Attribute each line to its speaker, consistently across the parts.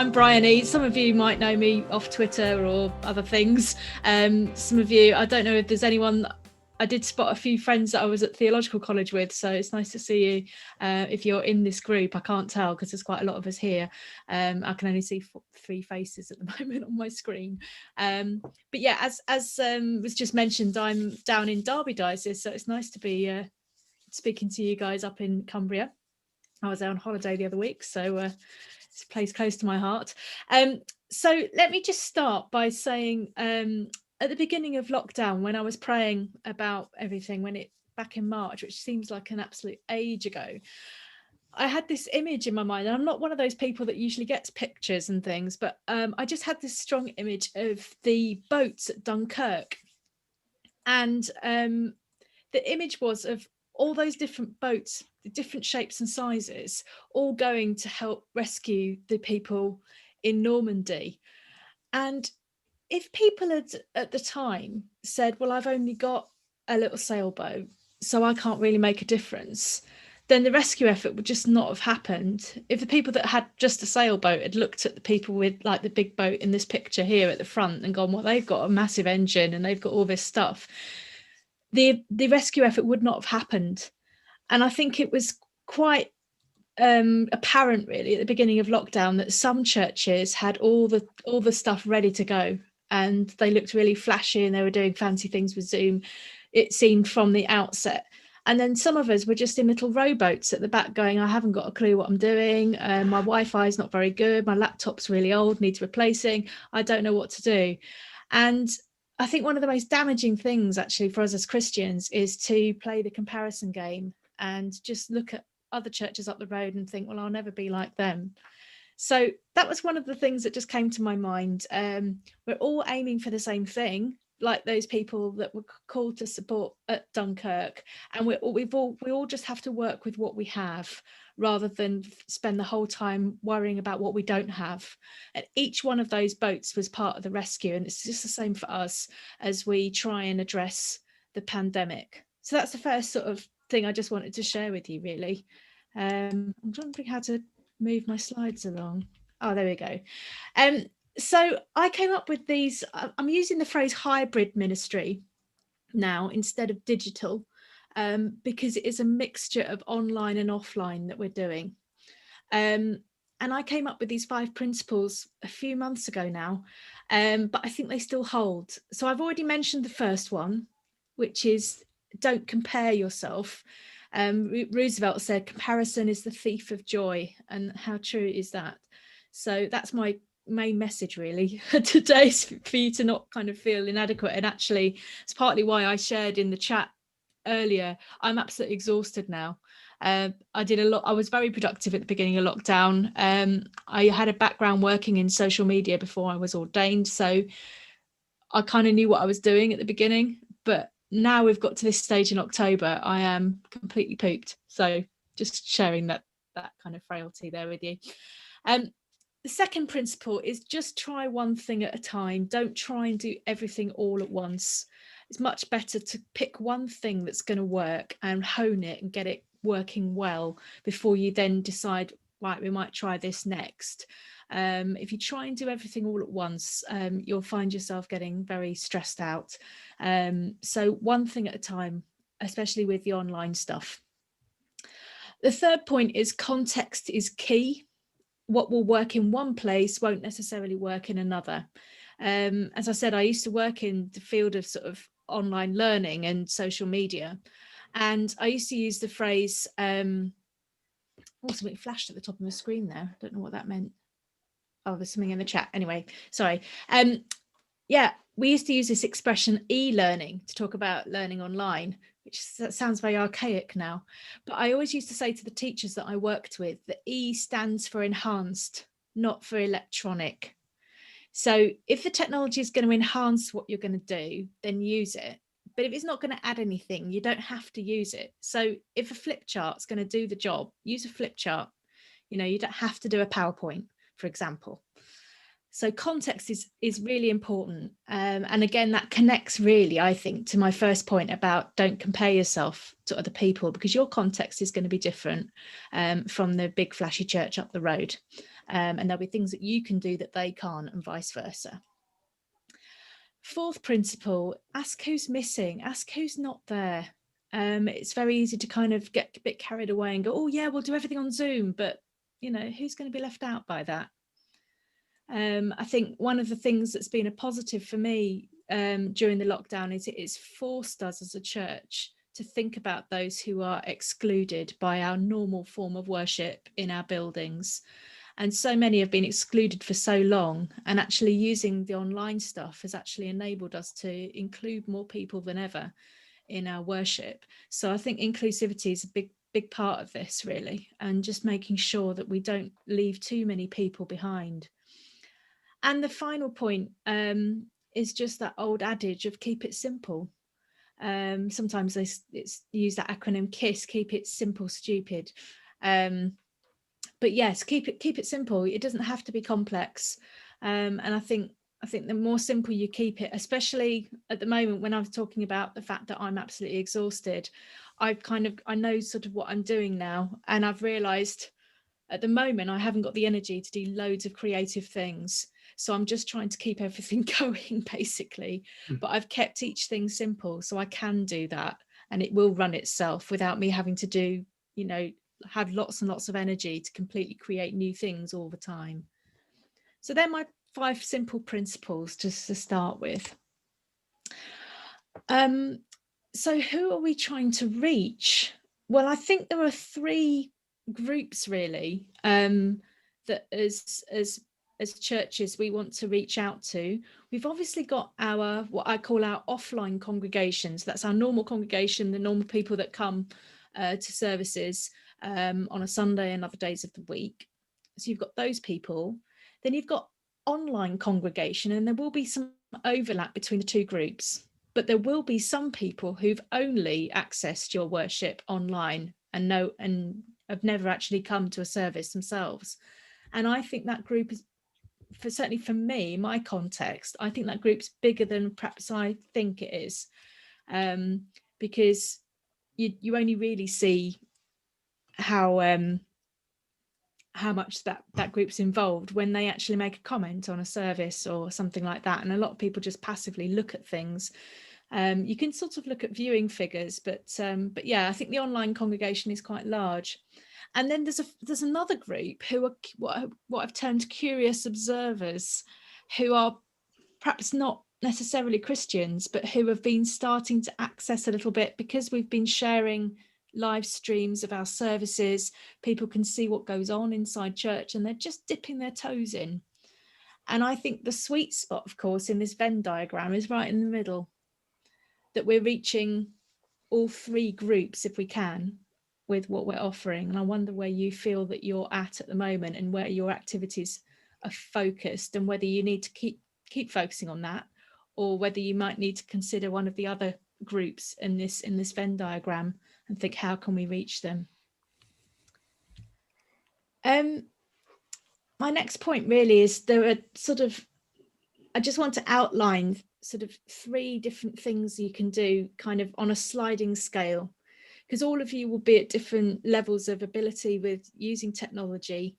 Speaker 1: I'm Bryony. Some of you might know me off Twitter or other things. Some of you, I don't know if there's anyone. I did spot a few friends that I was at theological college with, so it's nice to see you. If you're in this group, I can't tell because there's quite a lot of us here. I can only see 3 faces at the moment on my screen. But yeah, as was just mentioned, I'm down in Derby Diocese, so it's nice to be speaking to you guys up in Cumbria. I was there on holiday the other week, so it's a place close to my heart. So let me just start by saying, at the beginning of lockdown, when I was praying about everything, back in March, which seems like an absolute age ago, I had this image in my mind, and I'm not one of those people that usually gets pictures and things, but I just had this strong image of the boats at Dunkirk. And the image was of all those different boats, the different shapes and sizes, all going to help rescue the people in Normandy. And if people had at the time said, well, I've only got a little sailboat, so I can't really make a difference, then the rescue effort would just not have happened. If the people that had just a sailboat had looked at the people with like the big boat in this picture here at the front and gone, well, they've got a massive engine and they've got all this stuff, the rescue effort would not have happened. And I think it was quite apparent really at the beginning of lockdown that some churches had all the stuff ready to go, and they looked really flashy and they were doing fancy things with Zoom, it seemed, from the outset. And then some of us were just in little rowboats at the back going, I haven't got a clue what I'm doing. My Wi-Fi is not very good. My laptop's really old, needs replacing. I don't know what to do. And I think one of the most damaging things actually for us as Christians is to play the comparison game and just look at other churches up the road and think, well, I'll never be like them. So that was one of the things that just came to my mind. We're all aiming for the same thing, like those people that were called to support at Dunkirk, and we all just have to work with what we have rather than spend the whole time worrying about what we don't have. And each one of those boats was part of the rescue, and it's just the same for us as we try and address the pandemic. So that's the first sort of thing I just wanted to share with you, really. I'm trying to think how to move my slides along. Oh, there we go. So I came up with these. I'm using the phrase hybrid ministry now instead of digital, because it is a mixture of online and offline that we're doing. And I came up with these 5 principles a few months ago now, but I think they still hold. So I've already mentioned the first one, which is don't compare yourself. Roosevelt said comparison is the thief of joy, and how true is that? So that's my main message really today, for you to not kind of feel inadequate. And actually it's partly why I shared in the chat earlier, I'm absolutely exhausted now. I did a lot. I was very productive at the beginning of lockdown. I had a background working in social media before I was ordained, so I kind of knew what I was doing at the beginning, but now we've got to this stage in October, I am completely pooped. So just sharing that kind of frailty there with you. The second principle is just try one thing at a time. Don't try and do everything all at once. It's much better to pick one thing that's going to work and hone it and get it working well before you then decide, right, we might try this next. If you try and do everything all at once, you'll find yourself getting very stressed out. So one thing at a time, especially with the online stuff. The third point is context is key. What will work in one place won't necessarily work in another. As I said, I used to work in the field of sort of online learning and social media. And I used to use the phrase, something flashed at the top of my screen there. I don't know what that meant. Oh, there's something in the chat. Anyway, sorry. Yeah, we used to use this expression e-learning to talk about learning online, which sounds very archaic now. But I always used to say to the teachers that I worked with, that E stands for enhanced, not for electronic. So if the technology is going to enhance what you're going to do, then use it. But if it's not going to add anything, you don't have to use it. So if a flip chart is going to do the job, use a flip chart. You know, you don't have to do a PowerPoint, for example. So context is really important. And again, that connects really, I think, to my first point about don't compare yourself to other people, because your context is going to be different from the big flashy church up the road. and there'll be things that you can do that they can't, and vice versa. Fourth principle, ask who's missing, ask who's not there. It's very easy to kind of get a bit carried away and go, oh yeah, we'll do everything on Zoom, but you know, who's going to be left out by that? I think one of the things that's been a positive for me during the lockdown is it's forced us as a church to think about those who are excluded by our normal form of worship in our buildings. And so many have been excluded for so long, and actually using the online stuff has actually enabled us to include more people than ever in our worship. So I think inclusivity is a big part of this, really, and just making sure that we don't leave too many people behind. And the final point is just that old adage of keep it simple. Sometimes it's use that acronym KISS, keep it simple, stupid. But yes, keep it simple. It doesn't have to be complex. And I think the more simple you keep it, especially at the moment when I was talking about the fact that I'm absolutely exhausted, I know sort of what I'm doing now, and I've realised at the moment I haven't got the energy to do loads of creative things. So I'm just trying to keep everything going, basically. But I've kept each thing simple, so I can do that, and it will run itself without me having to do, you know, have lots and lots of energy to completely create new things all the time. So they're my 5 simple principles just to start with. So who are we trying to reach? Well, I think there are 3 groups really that as churches we want to reach out to. We've obviously got our, what I call our offline congregations. That's our normal congregation, the normal people that come to services on a Sunday and other days of the week. So you've got those people. Then you've got online congregation, and there will be some overlap between the 2 groups, but there will be some people who've only accessed your worship online and have never actually come to a service themselves. And I think that group is, certainly for me, my context, I think that group's bigger than perhaps I think it is, because you only really see how much that group's involved when they actually make a comment on a service or something like that. And a lot of people just passively look at things. You can sort of look at viewing figures, but yeah, I think the online congregation is quite large. And then there's another group who are what I've termed curious observers, who are perhaps not necessarily Christians, but who have been starting to access a little bit because we've been sharing live streams of our services. People can see what goes on inside church, and they're just dipping their toes in. And I think the sweet spot, of course, in this Venn diagram is right in the middle, that we're reaching all 3 groups if we can with what we're offering. And I wonder where you feel that you're at the moment, and where your activities are focused, and whether you need to keep focusing on that, or whether you might need to consider one of the other groups in this Venn diagram and think, how can we reach them? My next point really is I just want to outline sort of 3 different things you can do kind of on a sliding scale, because all of you will be at different levels of ability with using technology.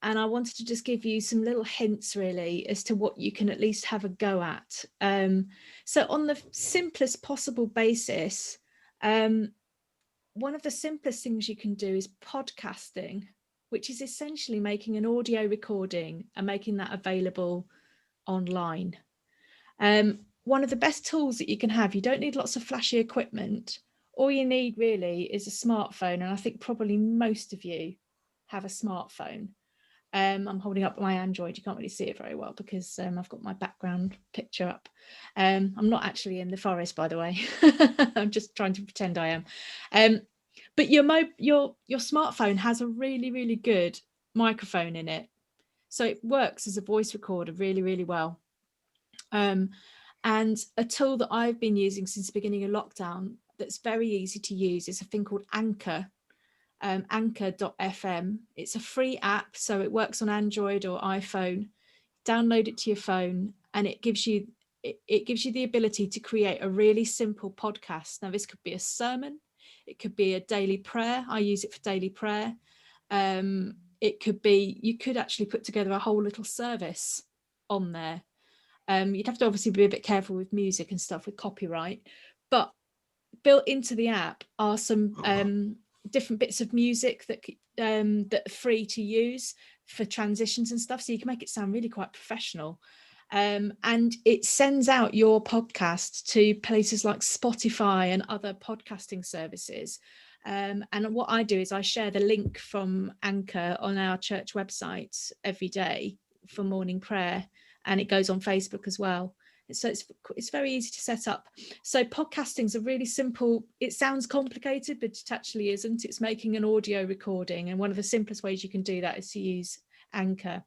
Speaker 1: And I wanted to just give you some little hints really as to what you can at least have a go at. So on the simplest possible basis, one of the simplest things you can do is podcasting, which is essentially making an audio recording and making that available online. One of the best tools that you can have, you don't need lots of flashy equipment. All you need really is a smartphone, and I think probably most of you have a smartphone. I'm holding up my Android. You can't really see it very well because I've got my background picture up. I'm not actually in the forest, by the way. I'm just trying to pretend I am. But your smartphone has a really, really good microphone in it, so it works as a voice recorder really, really well. And a tool that I've been using since the beginning of lockdown that's very easy to use is a thing called Anchor. Anchor.fm. It's a free app, so it works on Android or iPhone. Download it to your phone, and it gives you the ability to create a really simple podcast. Now, this could be a sermon, it could be a daily prayer. I use it for daily prayer. it could be, you could actually put together a whole little service on there. You'd have to obviously be a bit careful with music and stuff with copyright, but built into the app are some different bits of music that that are free to use for transitions and stuff, so you can make it sound really quite professional. And it sends out your podcast to places like Spotify and other podcasting services. And what I do is I share the link from Anchor on our church website every day for morning prayer, and it goes on Facebook as well. So it's very easy to set up. So podcasting's a really simple, it sounds complicated, but it actually isn't. It's making an audio recording, and one of the simplest ways you can do that is to use Anchor.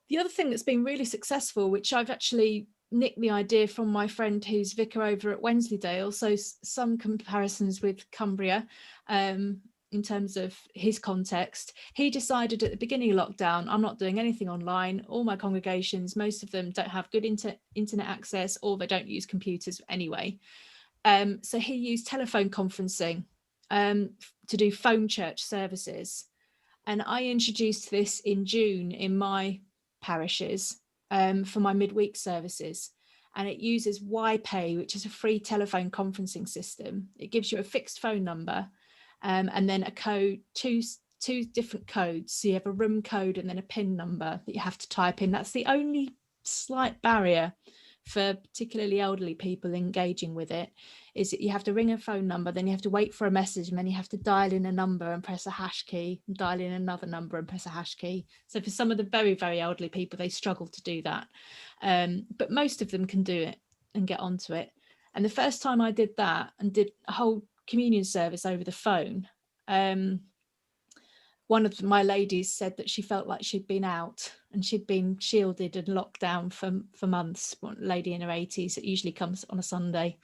Speaker 1: The other thing that's been really successful, which I've actually nicked the idea from my friend who's vicar over at Wensleydale, so some comparisons with Cumbria in terms of his context. He decided at the beginning of lockdown, I'm not doing anything online. All my congregations, most of them don't have good internet access, or they don't use computers anyway. So he used telephone conferencing to do phone church services. And I introduced this in June in my parishes for my midweek services. And it uses YPay, which is a free telephone conferencing system. It gives you a fixed phone number and then a code, two different codes. So you have a room code and then a PIN number that you have to type in. That's the only slight barrier for particularly elderly people engaging with it, is that you have to ring a phone number, then you have to wait for a message, and then you have to dial in a number and press a hash key, and dial in another number and press a hash key. So for some of the very, very elderly people, they struggle to do that. But most of them can do it and get onto it. And the first time I did that and did a whole communion service over the phone, one of my ladies said that she felt like she'd been out and she'd been shielded and locked down for months. One lady in her 80s that usually comes on a Sunday,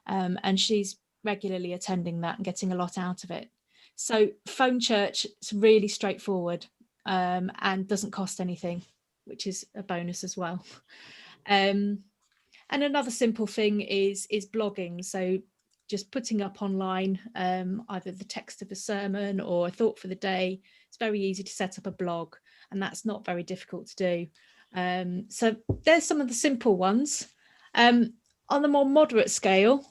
Speaker 1: and she's regularly attending that and getting a lot out of it. So phone church is really straightforward and doesn't cost anything, which is a bonus as well. And another simple thing is blogging. So just putting up online either the text of a sermon or a thought for the day. It's very easy to set up a blog, and that's not very difficult to do. So there's some of the simple ones. On the more moderate scale,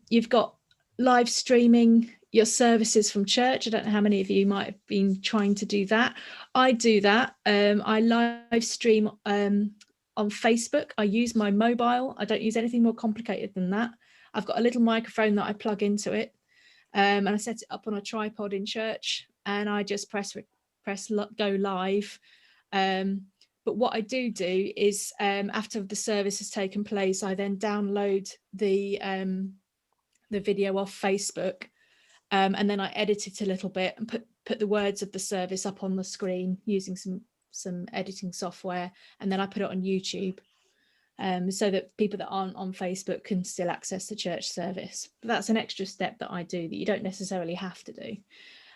Speaker 1: you've got live streaming your services from church. I don't know how many of you might have been trying to do that. I do that. I live stream on Facebook. I use my mobile. I don't use anything more complicated than that. I've got a little microphone that I plug into it, and I set it up on a tripod in church, and I just press go live. But what I do is after the service has taken place, I then download the video off Facebook, and then I edit it a little bit and put the words of the service up on the screen using some editing software, and then I put it on YouTube. So that people that aren't on Facebook can still access the church service. But that's an extra step that I do that you don't necessarily have to do.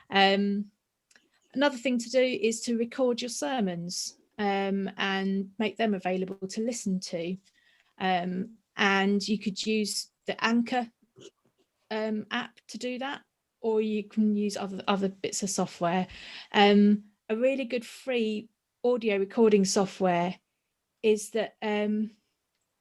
Speaker 1: Another thing to do is to record your sermons and make them available to listen to. And you could use the Anchor app to do that, or you can use other bits of software. A really good free audio recording software is that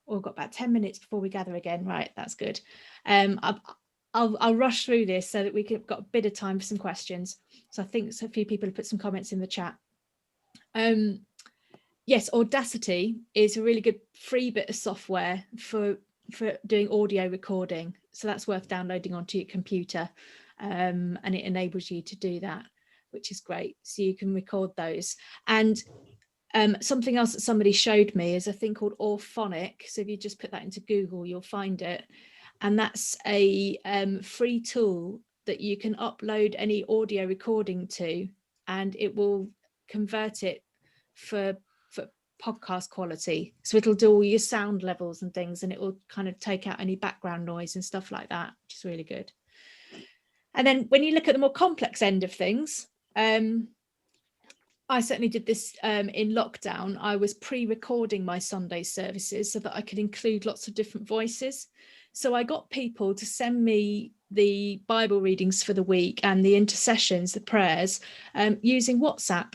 Speaker 1: we've got about 10 minutes before we gather again. Right, that's good. I'll rush through this so that we've got a bit of time for some questions. So I think a few people have put some comments in the chat. Yes, Audacity is a really good free bit of software for doing audio recording. So that's worth downloading onto your computer, and it enables you to do that, which is great. So you can record those. And something else that somebody showed me is a thing called Auphonic. So if you just put that into Google, you'll find it. And that's a free tool that you can upload any audio recording to, and it will convert it for podcast quality. So it'll do all your sound levels and things, and it will kind of take out any background noise and stuff like that, which is really good. And then when you look at the more complex end of things, I certainly did this in lockdown. I was pre-recording my Sunday services so that I could include lots of different voices. So I got people to send me the Bible readings for the week and the intercessions, the prayers, using WhatsApp.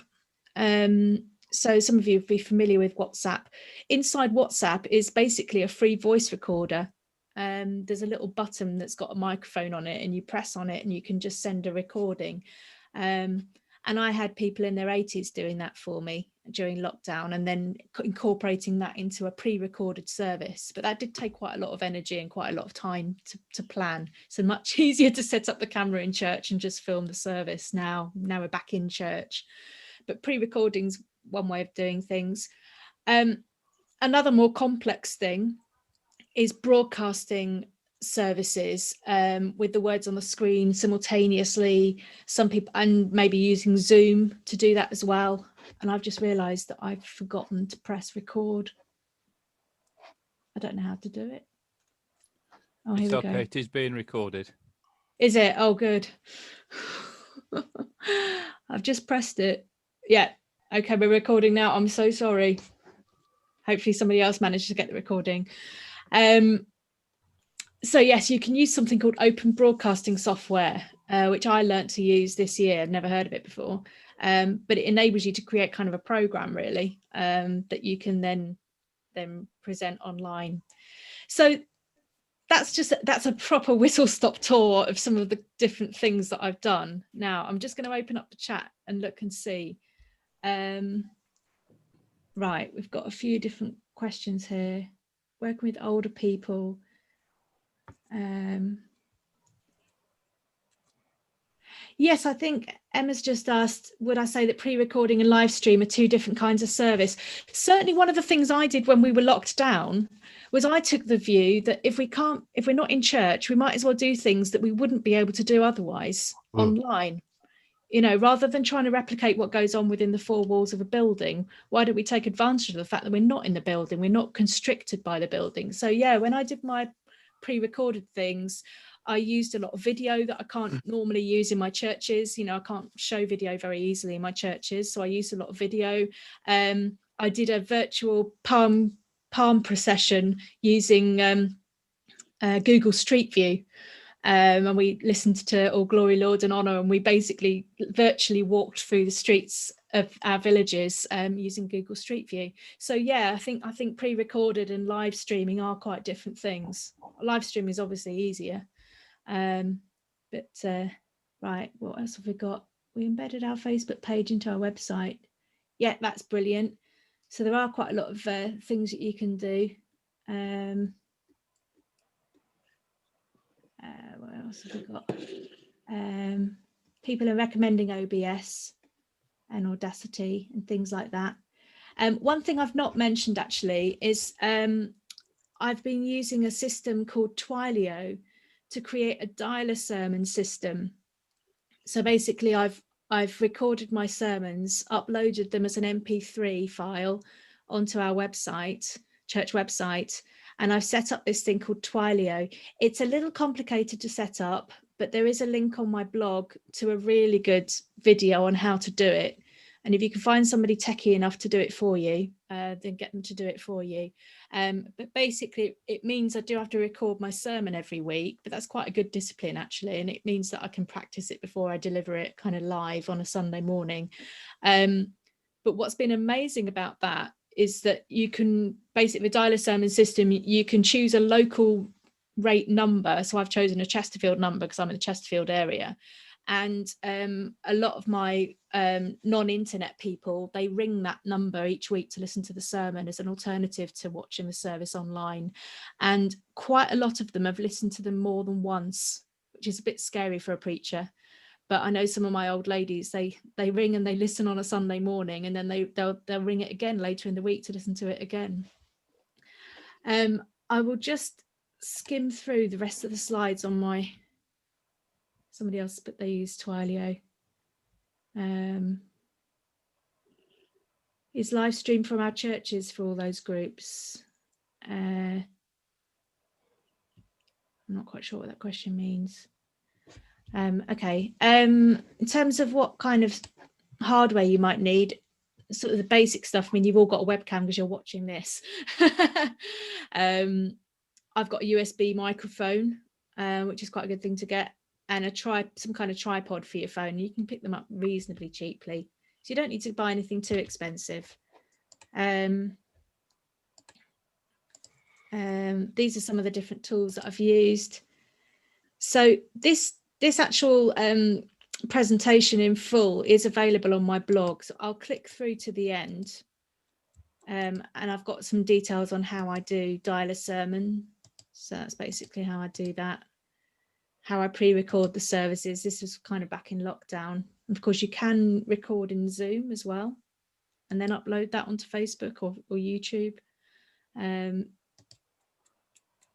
Speaker 1: So some of you will be familiar with WhatsApp. Inside WhatsApp is basically a free voice recorder. There's a little button that's got a microphone on it, and you press on it and you can just send a recording. And I had people in their 80s doing that for me during lockdown, and then incorporating that into a pre-recorded service. But that did take quite a lot of energy and quite a lot of time to plan. So much easier to set up the camera in church and just film the service now we're back in church. But pre-recording's one way of doing things. Another more complex thing is broadcasting services with the words on the screen simultaneously. Some people, and maybe using Zoom to do that as well. And I've just realized that I've forgotten to press record. I don't know how to do it. Oh, here we go.
Speaker 2: Okay, it is being recorded.
Speaker 1: Is it? Oh, good. I've just pressed it. Yeah. Okay, we're recording now. I'm so sorry. Hopefully somebody else managed to get the recording. So yes, you can use something called open broadcasting software, which I learned to use this year. I've never heard of it before, but it enables you to create kind of a program, really, that you can then present online. So that's a proper whistle-stop tour of some of the different things that I've done. Now I'm just going to open up the chat and look and see. Right, we've got a few different questions here. Working with older people. Yes, I think Emma's just asked, would I say that pre-recording and live stream are two different kinds of service? Certainly one of the things I did when we were locked down was I took the view that if we're not in church, we might as well do things that we wouldn't be able to do otherwise online. You know, rather than trying to replicate what goes on within the four walls of a building, why don't we take advantage of the fact that we're not in the building, we're not constricted by the building. So yeah, when I did my pre-recorded things, I used a lot of video that I can't normally use in my churches. You know, I can't show video very easily in my churches, so I used a lot of video. I did a virtual palm procession using Google Street View. And we listened to All Glory, Lord and Honour, and we basically virtually walked through the streets of our villages using Google Street View. So yeah, I think pre-recorded and live streaming are quite different things. Live streaming is obviously easier, but right, what else have we got? We embedded our Facebook page into our website. Yeah, that's brilliant. So there are quite a lot of things that you can do. What else have we got? People are recommending OBS and Audacity and things like that. One thing I've not mentioned actually is I've been using a system called Twilio to create a dialer sermon system. So basically I've recorded my sermons, uploaded them as an MP3 file onto our website, church website, and I've set up this thing called Twilio. It's a little complicated to set up, but there is a link on my blog to a really good video on how to do it. And if you can find somebody techie enough to do it for you, then get them to do it for you. But basically, it means I do have to record my sermon every week, but that's quite a good discipline, actually. And it means that I can practice it before I deliver it kind of live on a Sunday morning. But what's been amazing about that is that you can basically, the dialer sermon system, you can choose a local rate number. So I've chosen a Chesterfield number because I'm in the Chesterfield area. And a lot of my non-internet people, they ring that number each week to listen to the sermon as an alternative to watching the service online. And quite a lot of them have listened to them more than once, which is a bit scary for a preacher. But I know some of my old ladies, they ring and they listen on a Sunday morning, and then they'll ring it again later in the week to listen to it again. I will just skim through the rest of the slides on my... Somebody else, but they use Twilio. Is live stream from our churches for all those groups? I'm not quite sure what that question means. Okay. In terms of what kind of hardware you might need, sort of the basic stuff. I mean, you've all got a webcam because you're watching this. I've got a USB microphone, which is quite a good thing to get, and some kind of tripod for your phone. You can pick them up reasonably cheaply, so you don't need to buy anything too expensive. These are some of the different tools that I've used. So this actual presentation in full is available on my blog, so I'll click through to the end, and I've got some details on how I do dial a sermon. So that's basically how I do that, how I pre-record the services. This was kind of back in lockdown. Of course, you can record in Zoom as well and then upload that onto Facebook or YouTube.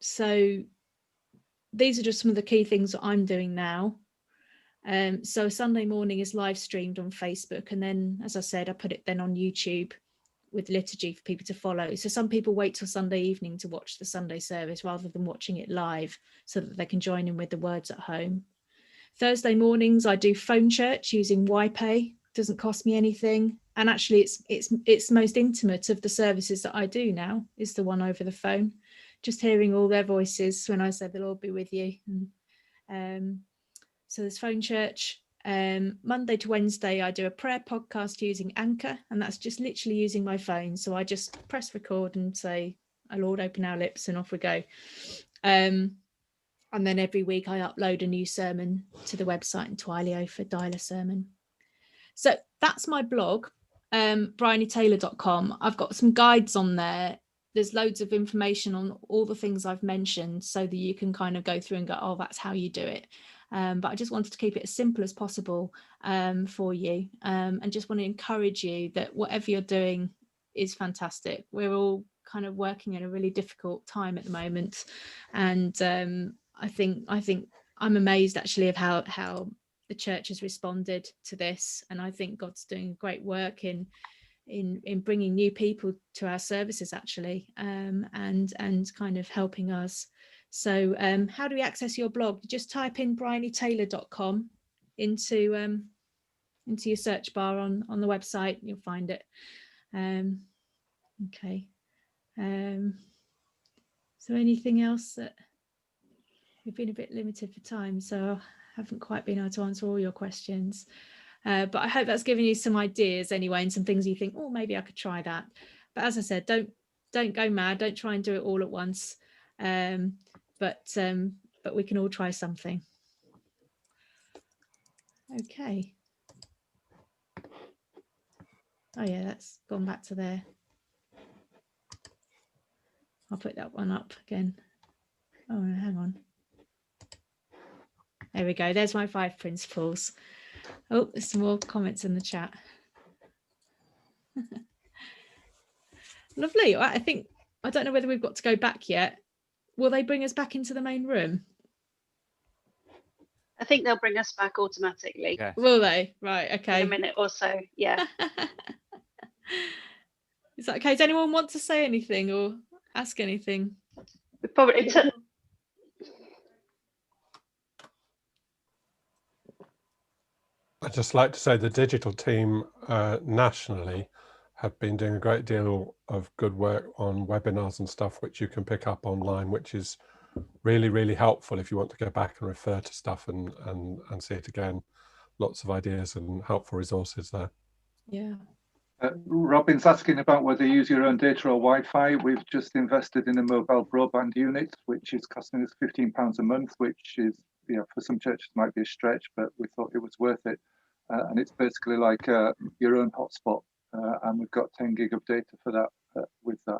Speaker 1: So these are just some of the key things that I'm doing now. So Sunday morning is live streamed on Facebook, and then, as I said, I put it then on YouTube with liturgy for people to follow. So some people wait till Sunday evening to watch the Sunday service rather than watching it live, so that they can join in with the words at home. Thursday mornings I do phone church using YPay. Doesn't cost me anything, and actually it's most intimate of the services that I do now is the one over the phone. Just hearing all their voices when I said the Lord be with you. So there's phone church. Monday to Wednesday I do a prayer podcast using Anchor, and that's just literally using my phone. So I just press record and say, "Oh Lord, open our lips," and off we go. And then every week I upload a new sermon to the website in Twilio for Dial a Sermon. So that's my blog, bryonytaylor.com. I've got some guides on there. There's loads of information on all the things I've mentioned, so that you can kind of go through and go, oh, that's how you do it. But I just wanted to keep it as simple as possible for you, and just want to encourage you that whatever you're doing is fantastic. We're all kind of working in a really difficult time at the moment, and I think I'm amazed actually of how the church has responded to this, and I think God's doing great work in bringing new people to our services actually, and kind of helping us. So how do we access your blog? You just type in bryonytaylor.com into your search bar on the website, you'll find it. Okay. So anything else? That we've been a bit limited for time, so I haven't quite been able to answer all your questions, but I hope that's given you some ideas anyway, and some things you think, oh, maybe I could try that. But as I said, don't go mad, don't try and do it all at once, but we can all try something. Okay. Oh yeah, that's gone back to there. I'll put that one up again. Oh, hang on. There we go. There's my 5 principles. Oh, there's some more comments in the chat. Lovely. I don't know whether we've got to go back yet. Will they bring us back into the main room?
Speaker 2: I think they'll bring us back automatically.
Speaker 3: Okay.
Speaker 1: Will they? Right. Okay.
Speaker 2: In a minute or so. Yeah.
Speaker 1: Is that okay? Does anyone want to say anything or ask anything?
Speaker 2: We probably took.
Speaker 4: I'd just like to say the digital team nationally have been doing a great deal of good work on webinars and stuff, which you can pick up online, which is really, really helpful if you want to go back and refer to stuff and see it again. Lots of ideas and helpful resources there.
Speaker 1: Yeah.
Speaker 5: Robin's asking about whether you use your own data or Wi-Fi. We've just invested in a mobile broadband unit, which is costing us £15 a month, which is, for some churches might be a stretch, but we thought it was worth it. And it's basically like your own hotspot, and we've got 10 gig of data for that with that.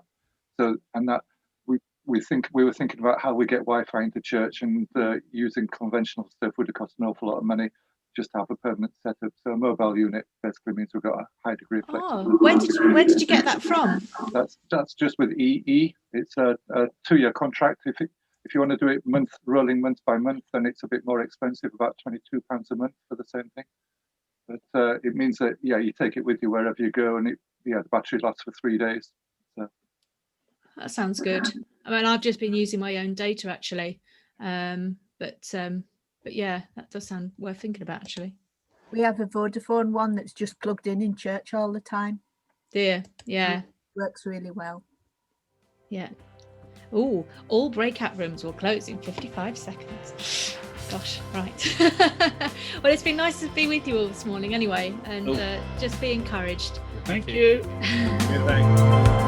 Speaker 5: So, and that we were thinking about how we get Wi-Fi into church, and using conventional stuff would have cost an awful lot of money just to have a permanent setup. So a mobile unit basically means we've got a high degree of flexibility.
Speaker 1: Oh, where did you get that from?
Speaker 5: That's just with EE. It's a 2-year contract. If you want to do it rolling month by month, then it's a bit more expensive, about £22 a month for the same thing. But it means that you take it with you wherever you go, and the battery lasts for 3 days. So.
Speaker 1: That sounds good. I mean, I've just been using my own data actually, but yeah, that does sound worth thinking about actually.
Speaker 6: We have a Vodafone one that's just plugged in church all the time.
Speaker 1: Yeah.
Speaker 6: Works really well.
Speaker 1: Yeah. Oh, all breakout rooms will close in 55 seconds. Gosh, right. Well, it's been nice to be with you all this morning anyway, and just be encouraged.
Speaker 3: Thank you. Yeah, thanks.